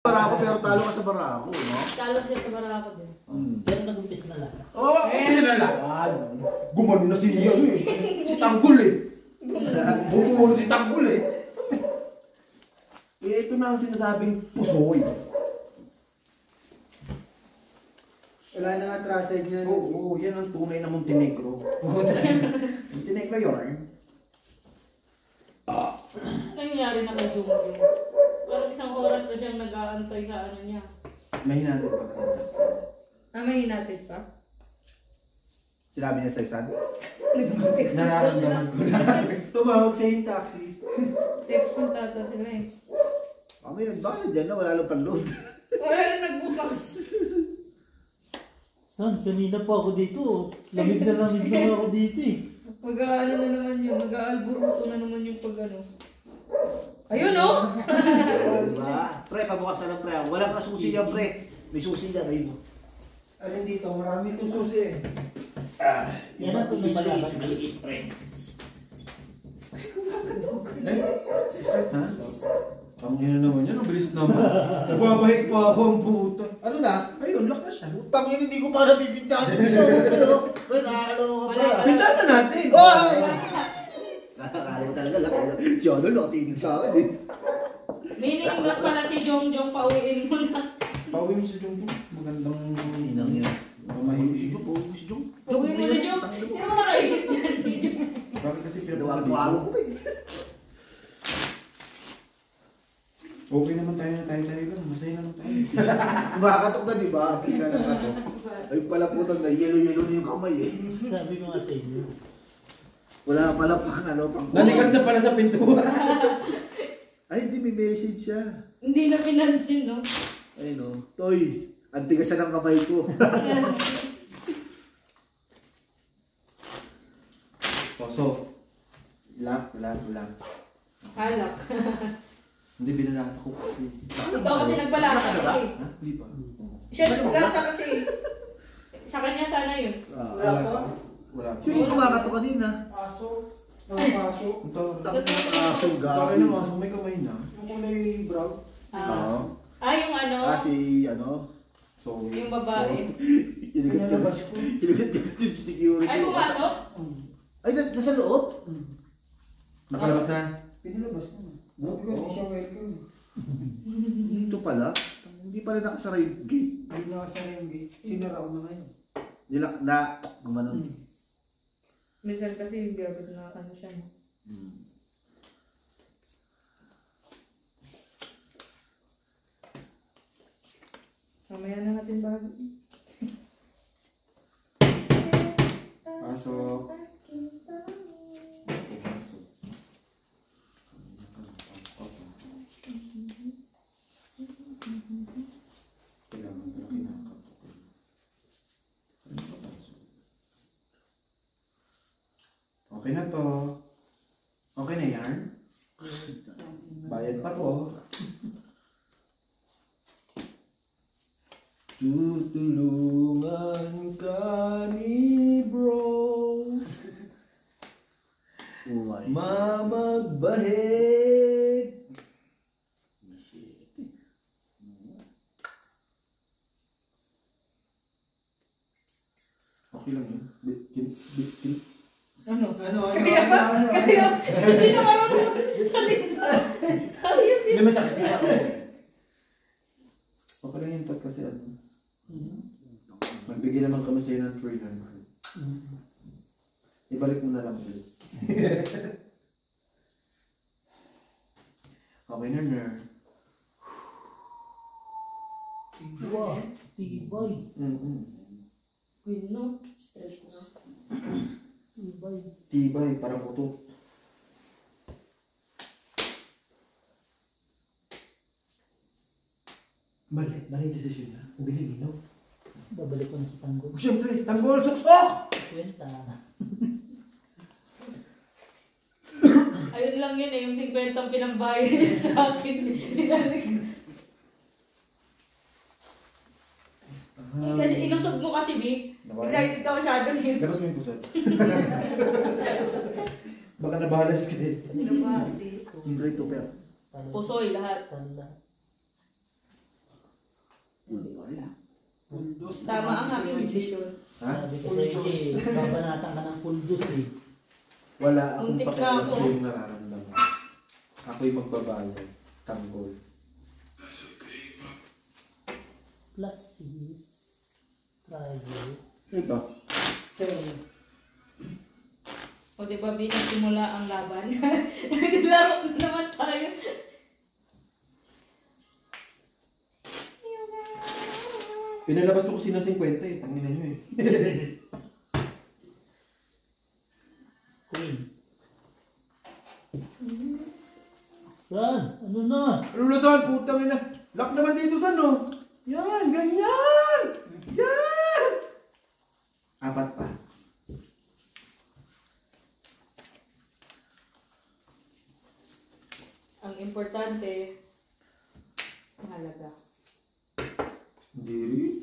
Barako pero talo ka sa Barako, no? Talo siya sa Barako din. Pero nag-umpisa na lang. Oo, umpisa na lang. Gumano na si ano eh. Si Tanggol eh. Bumulo si Tanggol eh. Eh, ito na ang sinasabing pusoy. Wala na nga trusted niyan. Oo, yan ang tunay na Montenegro. Montenegro yun. Ano nangyari na kay Jumjum? Parang isang oras na siyang nag-aantay sa ano niya. Mahinatid pa kasi. May hinatid pa? Sinabi niya sa isan? Nararamdaman ko na. Tumawag siya yung taxi. Text punta daw sila eh. Kami nagbayad dyan na wala lang panload. Wala lang nagbukas. Son, kanina pa ako dito. Lamig na ako dito eh. Mag-aano na naman yun. Mag-aalburuto na naman yung pag-ano. Ayun o! Diba? Pre, pabukas na lang pre. Walang kasusi yan pre. May susi yan. Ayun. Alin dito, marami itong susi eh. Yan ang tunay na laban. Maliit pre. Ha? Ang ina naman yan, ang bilis naman. Nababahik pa ako ang puta. Ano na? Ayun, lock na siya. Tangin, hindi ko pa napitintahan yung isa. Pre, nakakalawa ka pre. Pintahan na natin. Oy! Nakakalawa talaga lang. Si Odol nakatinig sa akin eh. Meaning lock pala si Jongjong, pauwiin mo na. Pauwi mo si Jungjung. Magandang Inang yan. mamahiyo si Si Jung. Jung, si Jung. Pauwiin mo na Jong. Hindi mo nakaisip dyan. Bakit kasi Duwag-duwag ko eh. Okay naman tayo na tayo lang. Masaya naman tayo. Makakatok na diba? Pina na katok. Ay pala putang na yelo-yelo na yung kamay eh. Sabi ko nga sa inyo. Wala pala pang ano pang... Nalikas na pala sa pintuan. Ay hindi may message siya. Hindi na pinansin, no? Ay no. Toy, ang tigasan ng kamay ko. So, lock. Halak. Hindi binalasa ko kasi. Ikaw kasi nagbalasa kasi. Ha? Hindi pa. Siya nagbalasa kasi. Sa kanya sana yun. Wala pa. Sino yung kumakatok kanina? Aso. Aso. Ito. Asong Bakit gabi. naman aso may kamay na? Yung kulay brown. Oo. Yung ano, Si ano? So, yung babae. Hiligat yung security. Ay, pumasok? Ay, nasa loob? nakalabas na. Pinalabas na. Hindi siya welcome. Dito pala. Hindi pala nakasara yung gate. Hindi nakasara yung gate. Sinara ko na ngayon. Nilak na gumanon. Minsan kasi yung gabit na ano siya, no? Mamaya na natin bago. Pasok. Okay na to. Okay na yan? Bayad pa to. Tutulungan ka ni bro. Uway. Mamagbahig. Okay lang yun. Bitin. Ano? Kaya, hindi na marunong salita. Hindi masakit isa ko. Okay lang yung tot kasi ano. Magbigay naman kami sa'yo ng 300. Ibalik mo na lang ulit. Okay na, Ner. Tibay. Uy, no. Stress na. Tibay. Tibay, parang puto. Mali yung desisyon niya. Ubilig ino. Babalik ko na sa tanggol. Siyempre, tanggol, suksok! Kwenta. Ayun lang yun eh, yung 50 ang pinambayad niya sa akin. Kasi ilusog mo kasi, Vic. Ikaw masyado yun. Labas mo yung pusat. Baka nabahalas ka din. Straight to pair. Pusoy lahat. Tala. Puldos. Tama ang aking desisyon. Ha? Sabi ko sa iyo, babanatan ka ng puldos eh. Wala akong Muntik na pakialam ako. sa yung nararamdaman. Ako'y magbabayad. Tanggol. Plus is trial. Ito. O diba, simula ang laban? Naglaro na naman tayo. Pinalabas ko kasi ng 50 eh. Tangina nyo eh. Queen. Saan? Ano na? Lulusan, putang ina. Lock naman dito sa no. Yan, ganyan. Yan. 4 pa. Ang importante, mahalaga. Hindi rin.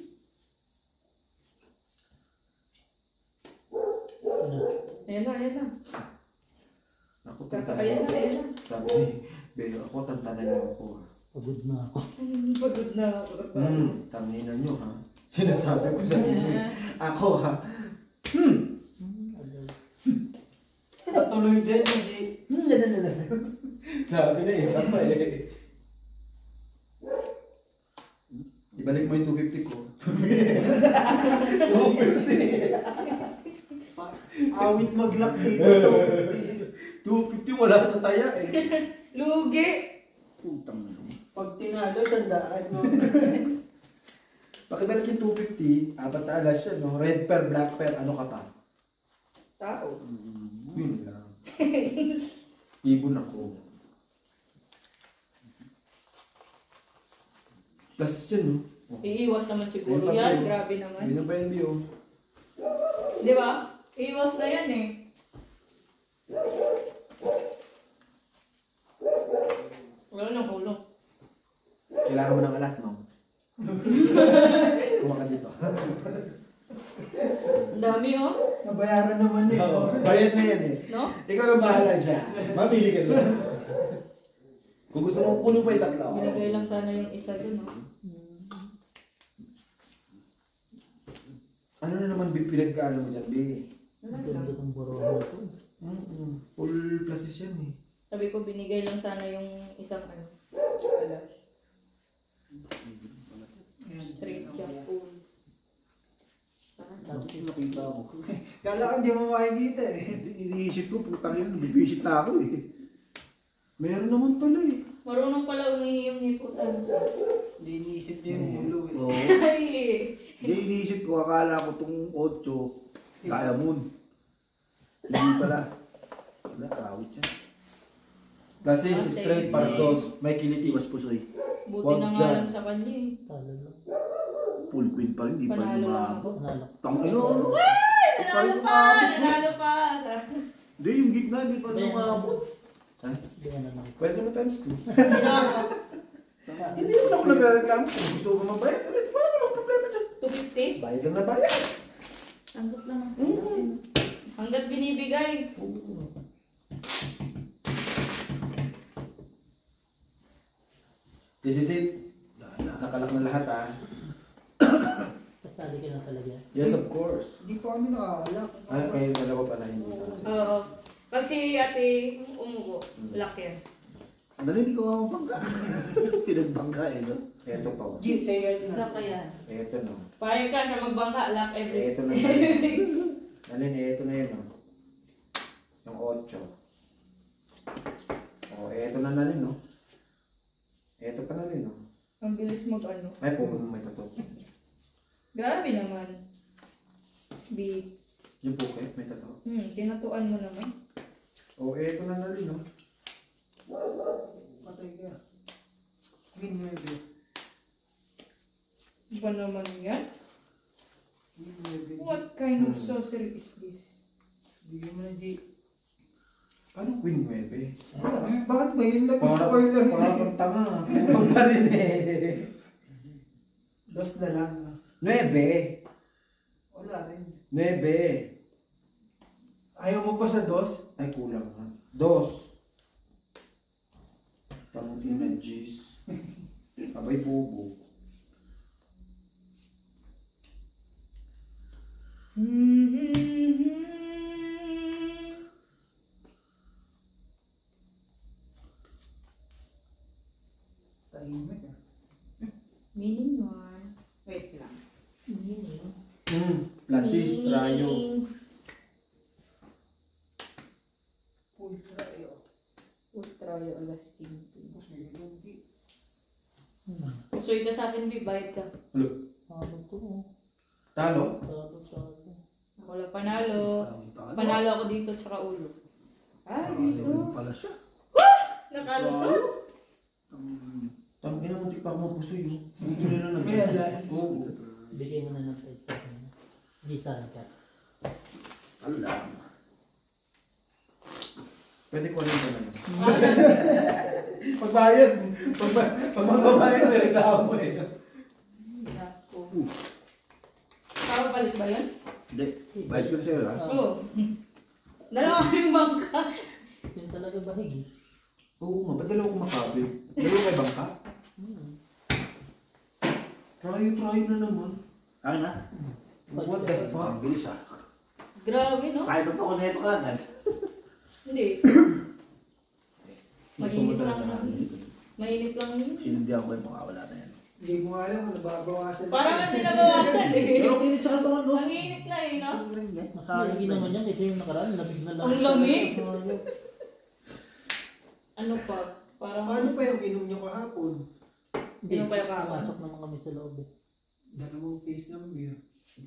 Ano? Ayan na, ayan na. Ako, Ayan tantanan na, ayan na. Sabi ni Beo, ako tantanan niyo ako ha. Pagod na ako. Pagod na ako. Tangina nyo ha. Sinasabi ko sa inyo. Ako ha. Tuloy din, hindi. Sabi na isa pa eh. Ibalik mo yung 250 ko. 250. Awit mag-lock dito. 250 wala sa taya eh. Lugi! Putang na. Pag tinalo, sandaan mo. Pakibalik yung 250, 4 na alas yan no. Red pair, black pair, ano ka pa? Tao. Yun lang. Ibon ako. Plus yan no. Iiwas naman siguro Ayun pa, yan. Bio. Grabe naman. Yun ang pa yung view. Di ba? Iiwas na yan eh. Wala nang ulo. Kailangan mo ng alas no? Kuha ka dito. Ang dami oh. Nabayaran naman eh. Bayad na yan eh. No? Ikaw ang bahala siya. Mamili ka lang. Kung gusto mo puno pa yung tatlo. Ginagay lang sana yung isa dun oh. Ano na naman pinagkaano mo dyan, B? Wala Ang ganda lang. ng boroho ito. Full pluses yan eh. Sabi ko binigay lang sana yung isang ano. Alas. Straight siya. Full. Tapos Nakita ko. Kala ka hindi mo makikita eh. Iniisip ko, putang yun. Bibisit na ako eh. Meron naman pala eh. Marunong pala umihi yung hiputan. Hindi iniisip niya yung ulo eh. Oo. Ay! Hindi iniisip ko, akala ko itong 8, diamond. Hindi pala. Wala, awit yan. Pluses, Ah, straight, sexy. partos, may kiliti. Iwas pusoy. Buti Wag na nga dyan. lang sa kanya eh. talo lang. Full queen pa rin, di pa rin Panalo lang umabot. ako. Panalo. Tangino, ano? Nanalo pa! Nanalo pa! Hindi, yung gitna, hindi pa rin umabot. Ha? Ganyan na lang. Pwede mo times 2. Nanalo. Hindi naman ako nagre-reklamo. Kung gusto ko mabayad ulit, wala namang problema dyan. 250? Bayad lang na bayad. Hanggat lang ang kailangan. Hanggat binibigay. This is it. Lala. Nakalak na lahat ah. Kasali ka na talaga. Yes, of course. Hindi pa kami nakaalak. Ay, kayo dalawa pala hindi na. Oo. Pag si ate umubo, lock yan. Narinig ko ang bangka. Pinagbangka eh, no? Eto pa. G, say yan na. pa yan. Eto no. Payag ka siya magbangka, lock every. Eto na. Alin, eto na yun oh. Yung 8. Oh, eto na rin no. Eto pa na rin no. Ang bilis mag ano. Ay, po, may tato. Grabe naman. B. Yung puket, may tato. Tinatuan mo naman. Oh, eto na rin no. Patay ka. Win mo yun. Iba naman yan? Win mo yun. What kind of sorcery is this? Bigyan mo na G. Paano Queen 9? Bakit ba yun lang? Gusto ko yun lang. Para kang tanga. Putang pa rin eh. Dos na lang. 9. Wala rin. 9. Ayaw mo pa sa dos? Ay, kulang ha. 2. Pang ina G's. Abay, bobo. Tahimik ah. Meaning one. Wait lang. Meaning. Plasis, trayo. Ultra ayo. Ultrayo alas 15. Tapos may hindi. Pusoy ka sa akin, Bi. Bayad ka. Ano to? Talo? Talo. Ako lang panalo. Talo. Panalo ako dito, tsaka ulo. Ay, ito. Pala siya. Nakalusot. Tama ina, muntik pa ako mapusoy. Hindi na lang. May alas. Oo. Bigay mo na ng price sa akin. Hindi saan ka. Alam. Pwede ko rin ba naman? Pagbayad. Pag magbabayad, reklamo eh. Nako. Papapalit ba yan? Hindi. Bayad ko na sa'yo, ha? Oo. Dalawa kaming bangka. Yun talaga bahig eh. Oo nga, ba't dalawa kumakabi? Dalawa may bangka? Trayo na naman. Ano na? What the fuck? Ang bilis, ha? Grabe, no? Sayang na pa ako neto ka agad. Hindi. Gusto mo Mainit lang. talaga. Mainit lang yun. Sinundihan ko yung makawala na yan. Hindi mo alam kung nababawasan. Parang hindi nabawasan eh. Pero kinit sa katawan, no? Ang init na eh, no? Masayang naman yan kasi yung nakaraan, lamig na lang. Ang lamig? Ano pa? Parang... Paano pa yung inom nyo kahapon? Hindi, Yun pa yung kakao. pumasok naman kami sa loob eh. Dalawang case ng beer.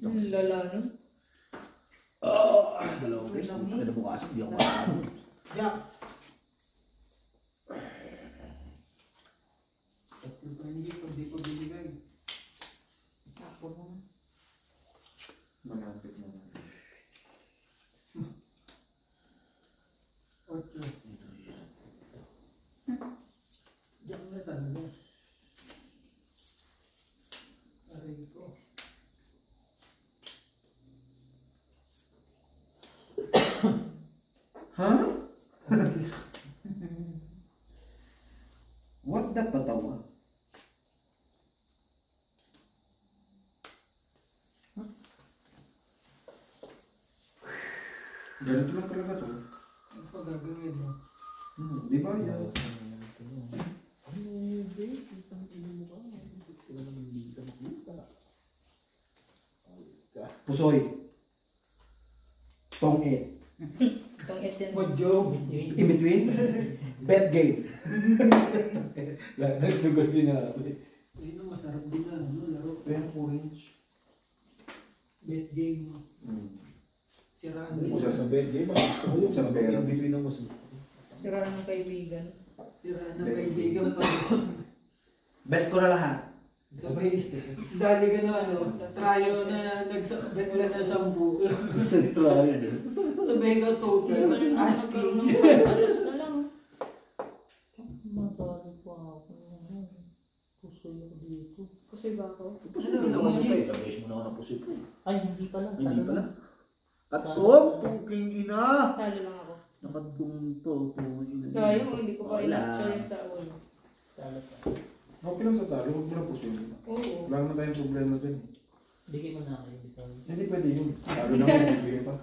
Ang lala, no? Dalawang beses. Kinabukasan, hindi ako makakaroon. Jack! Tatlo pa hindi pag di ko binigay. Ako mo. Malapit na natin. 8. Jack na talaga. Aray ko. Ha? What the patawa? Ganito lang talaga to. Ano pa gagawin mo? Di ba yan? Pusoy. Tongit. Itong SM. Modyo. In between. Bet game. Nagsugod sinabi. Ayun ang masarap din na ano, laro. Pero orange. Bet game. Siraan din. Kung sa bed game, gusto ko yung sa bed in between ng masus. Sira ng kaibigan. Siraan ng kaibigan pa. Bet ko na lahat. Sabay, dali ka na ano, trayo na nagsabet ka na 10. Sa trial. Sabay ka Hindi total, ba na asking. nakakagkaroon ng alas na lang. Matalo pa ako. Pusoy ako dito. Kasi ba ako? Puso mo naman tayo. Labas mo naman ang puso ko. Ay, hindi pala. Hindi Talo pala. na. Katong, puking ina. Talo lang ako. Nakatong to, puking ina. Kaya mo, hindi ko pa Wala. inacture yun sa ulo. Talo pa. Okay lang sa talo. Huwag mo na pusoy. Oo. Wala naman tayong problema dyan. Bigay mo na kayo dito. Hindi pwede yun. Talo na ako. Bigay pa.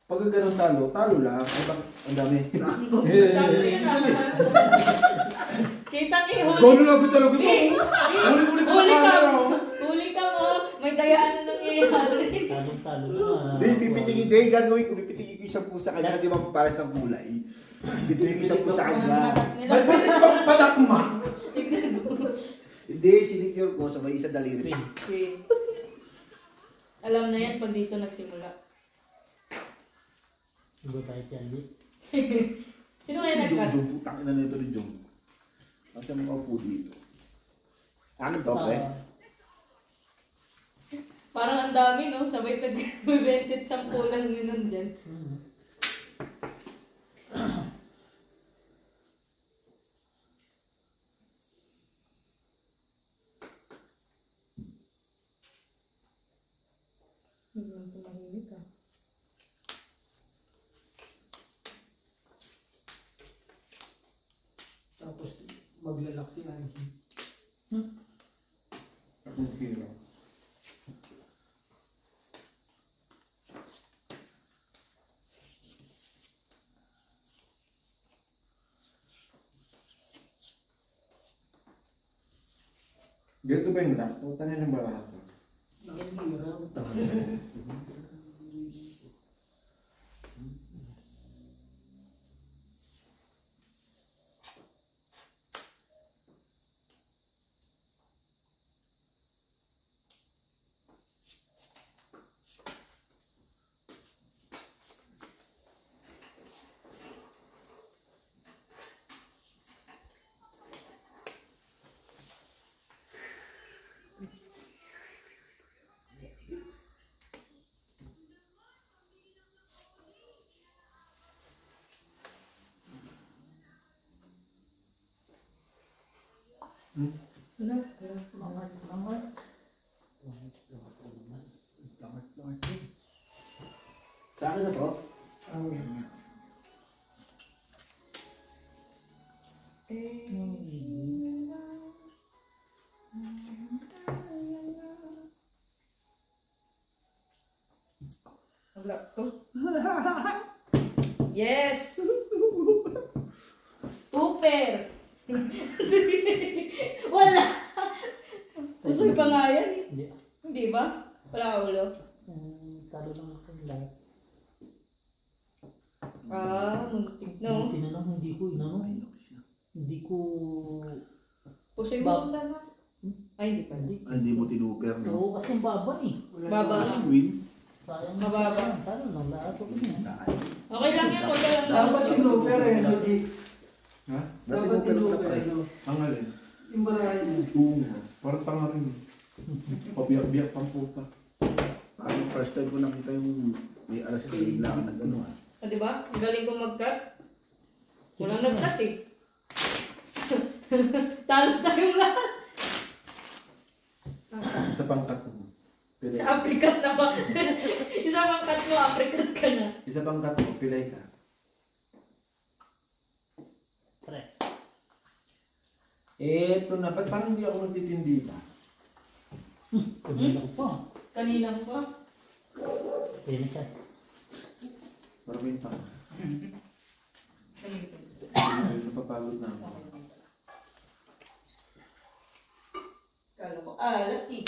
Pag ganun talo, talo lang. Ay, ang dami. Sakto yun ah. Kitang ihuli. Golo na ako talaga sa Huli ka! Huli ka mo! May dayaan na nangyayari. Talong-talo na. Hindi, pipitingin. Hindi, gagawin ko. Pipitingin ko isang pusa kanya. Di ba pares ng kulay? Pipitingin ko isang pusa kanya. Ay, pwede bang padakma? Hindi, sinicure ko sa may isa daliri. Pin. Okay. Alam na yan pag dito nagsimula. Hindi tayo dyan. Sino kaya Jong, nagkat? Jong, putang ina nito ni Jong. Kasi makaupo dito. Ano to, pre? Parang ang dami, no? Sabay tag-bented sampulan nyo nandyan. Tumahimik ah. Tapos maglalak si Angie. Akong hero. Ganito ba yung lock? Puta na ng barato. Sa akin na to? Wala to. Yes! Super! Wala! Usoy pa nga yan eh. Hindi. Hindi ba? Wala ulo. Talo lang ako yung lahat. Muntik no. Tinanong, hindi ko inano. Hindi ko... Usoy mo sana. Ay, hindi pa. Hindi. Hindi mo tinuper, no? Oo, kasi ang baba eh. Baba. As win. Sayang. Mababa. Talo lang lahat ako niya. Okay lang yan, huwag ka lang. Dapat tinuper eh, Lodi. Ha? Dapat tinuper eh. Ang alin? Yung barayan mo. Oo nga. Parang tanga rin. Pabiyak-biyak pang puta. Parang first time ko nakita yung may alas na bigla ka na gano'n. Di ba? Ang galing ko mag-cut. Walang nag-cut eh. Talo tayong lahat. Isa pang cut mo. Pilay. Aprikat na ba? Isa pang cut mo, aprikat ka na. Isa pang cut mo. Pilay ka. Tres. Eto na. Ba't parang hindi ako magtitindi pa? Kanina ko pa. Kanina mo pa. Kaya na siya. Maraming pa. Napapagod na ako. Kala ko, laki.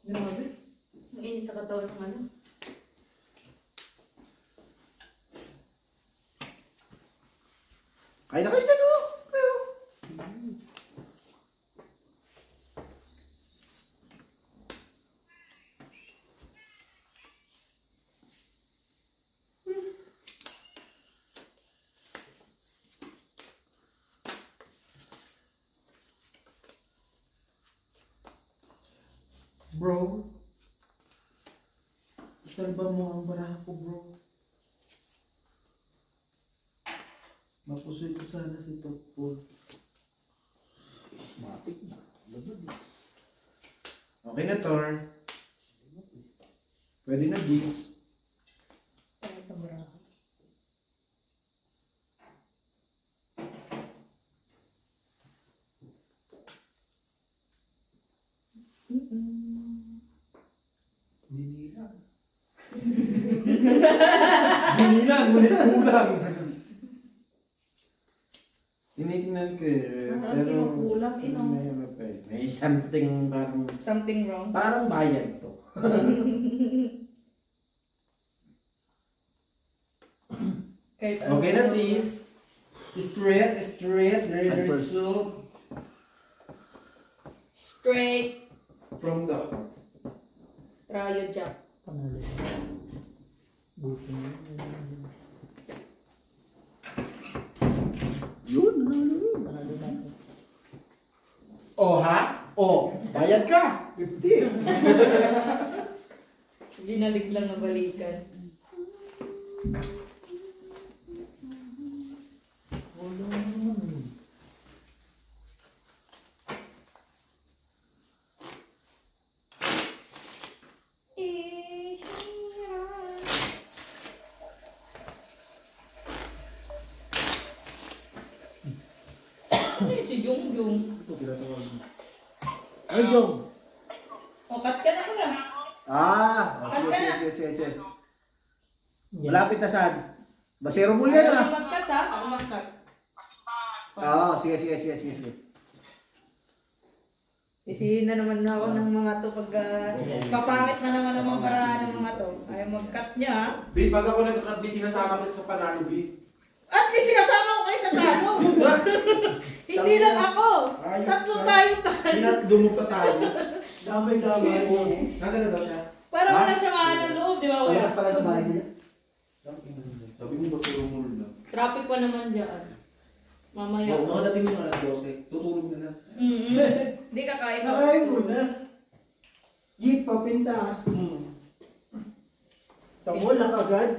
Grabe. Ang init sa katawan ng ano. Kaya na kayo dyan, oh! Bro, isalba mo ang baraha ko, bro. Mapusoy ko sana si Top 4. Matik na. Okay na, Thor. Pwede na, Gis. Kaya ito ba? Binila. Binila, ngunit kulang. Tinitingnan ko eh. Pero kinukulang, may something parang... Something wrong. Parang bayad to. Kahit Okay na, Tis. Straight, At first. so Straight. from the heart. Trio jack. Panalo. Buti na. Yun, Panalo natin. Oh, ha? Oh, bayad ka. 50. Ginalig lang na balikan. Wala naman. Ano yun si Jungjung? ito pinatawag mo. Ay, Jong! O, cut ka na ko na. Sige. Yan. Malapit na saan? Basero mo yan, Ayaw ah. na mag-cut ha? Ako mag-cut. Sige. Isihin na naman ako ng mga to pag papangit na naman ang mga paraan ng mga to. Ayaw mag-cut niya. B, pag ako nagka-cut, B, sinasama kita sa panalo, B. At least sinasama ko kayo sa talo. Hindi lang ako. Tatlo tayong talo. Dumog pa tayo. Damay-damay. Nasaan na daw siya? Para wala samahan ng loob, di ba? Palakas pala ng bahay nila. Sabi mo ba puro mulo na? Traffic pa naman dyan. Mamaya. Makadating mo alas 12. Tutulog na lang. Hindi kakain mo. Nakain mo na. Jeep, papinta. Tamo lang agad.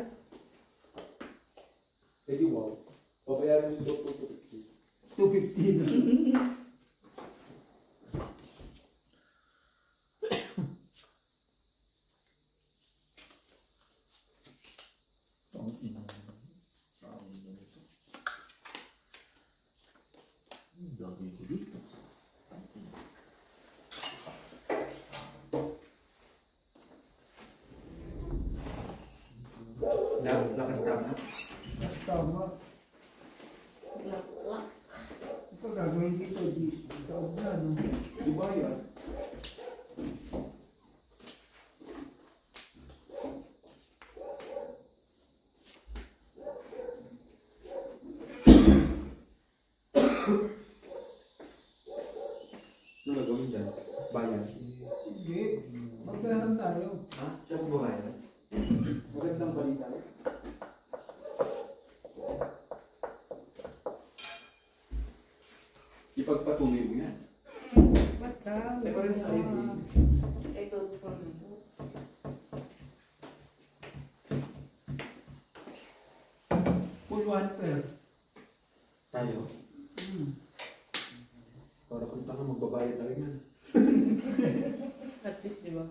Eh di wow. Papayaran si Dr. 250 na. Dami ko dito. Lakas tama. Mas tama. Ito gagawin dito, Taog na, no? Di ba yan? Ano gagawin dyan? Bayan? Sige, magkaroon tayo. Ha? Siya po ba bayan? Magandang balita. Ipagpatuloy mo yan. Eh, parang sa ID. Ito. Full one pair. Tayo? Para punta ka, magbabayad tayo yan. At least, di ba?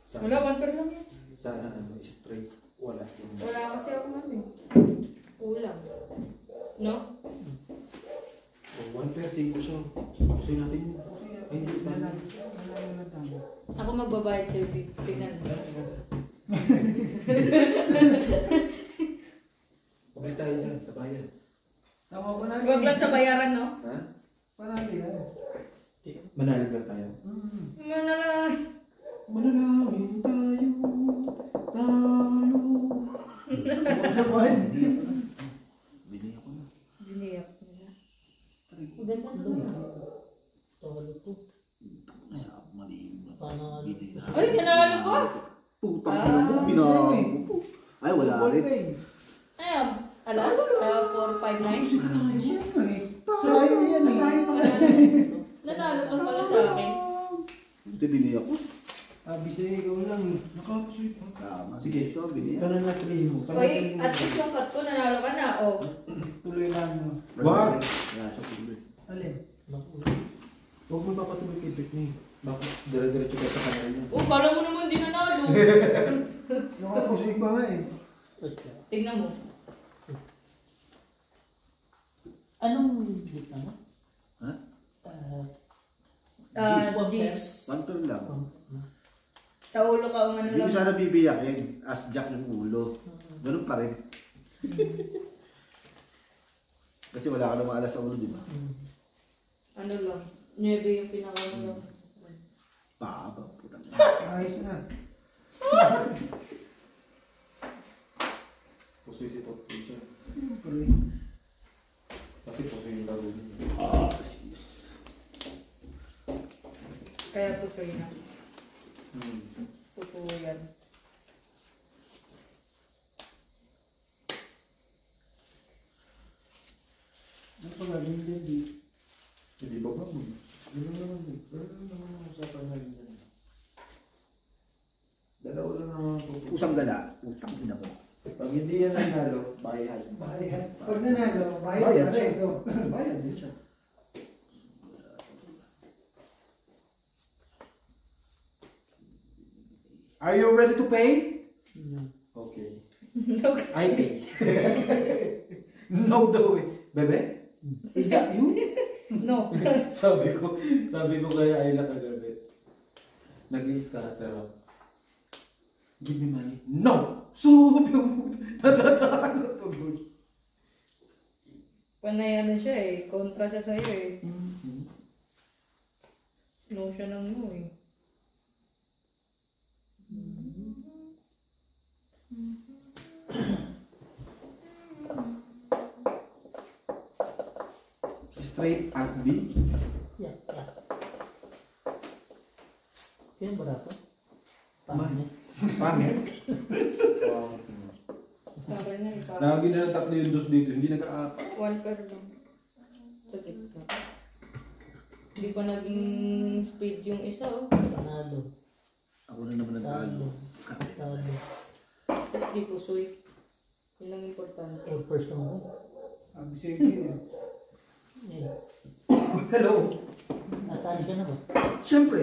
Sana, Wala, 1 per lang yan. sana straight. Wala. Wala kasi ako namin. Kulang. No? Oh, 1 pair, 5 siya. Pusin natin yun. Ay, hindi tayo. Ako magbabayad sa'yo, tignan mo. Pagkas tayo dyan, sa bayan. Tama ko na. Huwag lang sa bayaran, no? Ha? Panalo yan. Manalig lang tayo. Ano lang. Manalangin tayo. Talo. Bili ako na. Biniyak nila. Maganda naman. Tawalo to. Sa mali na. Paano Bili na. Ay, nanalo ko! Putang ina mo, binago ko. Ay, wala rin. Ayun, alas? 459? Siyempre. Sayo yan eh. Nanalo ka pala sa akin. Ito bili ako. Sabi sa'yo, ikaw lang eh. Nakapusoy pa. Tama. Sige, so bili Ikaw ako. na na-play mo. Uy, at least yung cut ko, nanalo ka na, oh. Tuloy lang mo. Wag! Wala siya tuloy. Alin? Huwag mo papatuloy kay Britney. Bakit? Dire-diretso kayo sa kanila niya. Oh, kala mo naman di nanalo. Nakapusoy pa nga eh. Tingnan mo. Anong gitna mo? Ha? Gis. One turn lang. Sa ulo ka, umano Hindi ko lang. sana bibiyakin. As Jack yung ulo. Ganun pa rin. Kasi wala ka namang alas sa ulo, di ba? Ano lang. 9 yung pinaka lang. Paaba, putang ina. Ayos na. Pusoy si Top Teacher. Siyempre. Kasi pusoy yung bago niya. Ah, sis. Kaya pusoy na. Hmm. Puso yan. Ano pa gagawin din di? Hindi ba ba mo? Ano naman eh. Pero ano naman ang usapan na rin yan. Dalawa lang naman po. Usang gala. Putang ina mo. Pag hindi yan nanalo, bayan. Bayad. Pag nanalo, bayad Bayad na siya. rin. no? Bayan din siya. Are you ready to pay? Okay. I pay. No daw eh. Bebe? Is that you? No. sabi ko kay Ayla kagabi. Nag-i-scatter ako. Give me money. No! So, natatakot to, good. Panay ano siya eh. Kontra siya sa'yo eh. No siya ng no eh. Straight at B. Yeah. Kaya ba dapat? Pangit. Pangit. Sabi na eh. Lagi na ng tatlo yung dos dito, hindi nag-aapa. One pair lang. Sa gitna. Hindi pa naging speed yung isa oh. Panalo. Ako na naman nagtalo. Talo. Tapos di pusoy. Yun ang importante. Or first lang ako. Sige. Eh, Hello! nasali ka na ba? Siyempre.